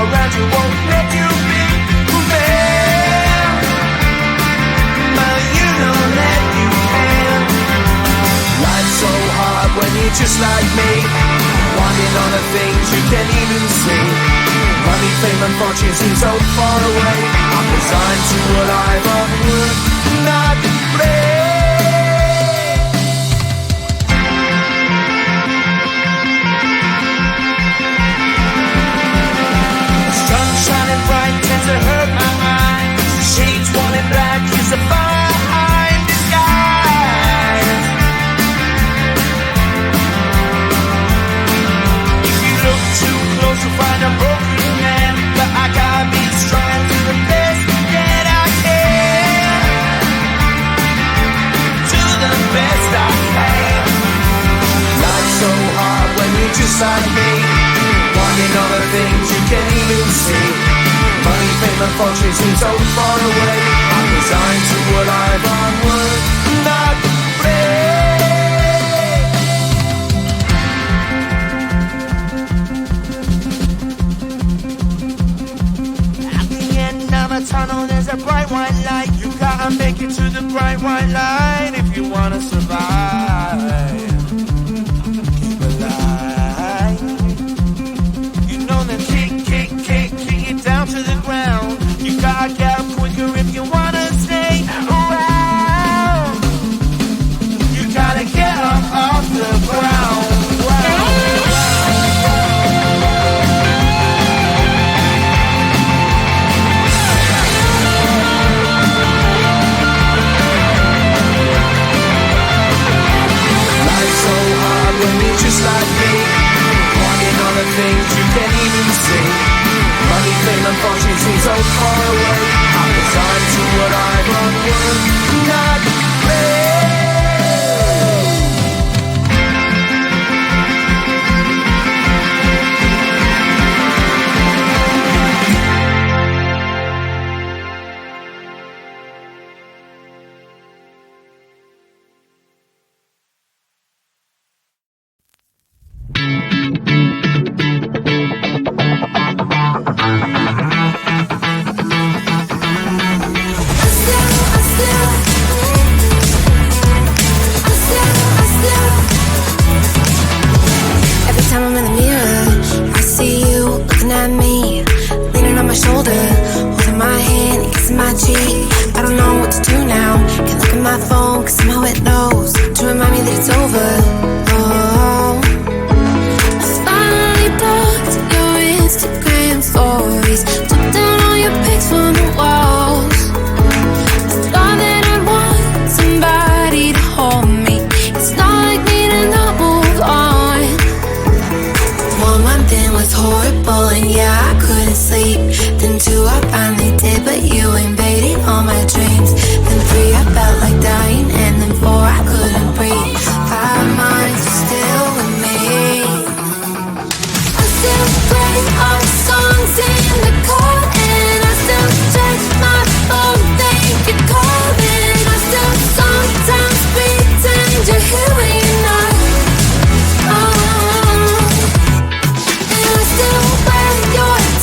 around you won't let you be who man. But you know that you can. Life's so hard when you're just like me, wanting all the things you can't even see. Money, fame and fortune seem so far away. I'm resigned to a life of work, not play. Sun shining bright tends to hurt my mind. Shades worn in black is a fine disguise. If you look too close you'll find a broken man, but I gotta be strong to the best that I can. To the best I can. Life's so hard when you're just like me, wanting all the things you can't even see. Money, fame and fortune seem so far away. I'm resigned to a life on work, not play. At the end of a tunnel there's a bright white light. You gotta make it to the bright white light if you wanna survive. Keep alive. You know that kick it down to the ground. You gotta get up quicker if you wanna stay around. You gotta get up off the ground. Life's so hard when you're just like me, wanting all the things you can't even see. Money, fame and fortune seem so far away. I'm resigned to what I've unworked, not play.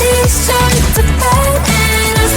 T-shirt to bed and I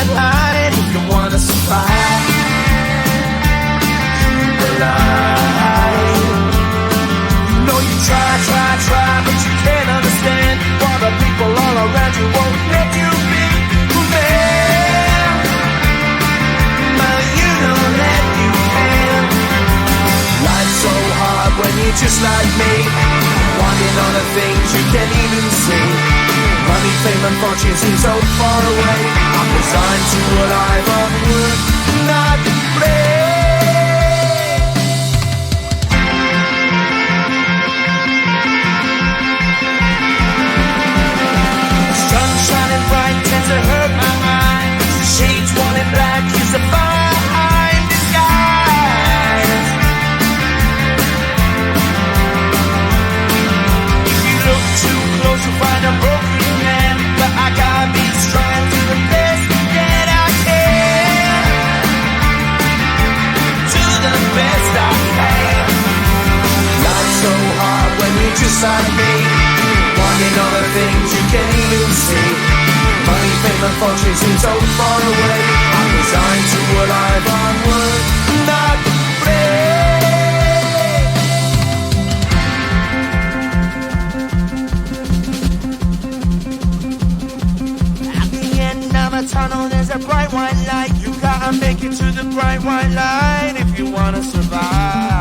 white line if you wanna survive. Keep alive. You know you try, but you can't understand why the people all around you won't let you be who they are. But you know that you can. Life's so hard when you're just like me, wanting all the things you can't even see. Money, fame and fortune seem so far away. I'm resigned to a life of work, not play. Sun shining bright tends to hurt my eyes. Shades worn in black is a fine disguise. If you look too close you'll find a broken man, but I gotta be strong to the best that I can. To the best I can. Life's so hard when you're just like me, wanting all the things you can't even see. Money, fame and fortune seem so far away. I'm resigned to a life on work, not play. At the end of a tunnel there's a bright white light. You gotta make it to the bright white light if you wanna survive.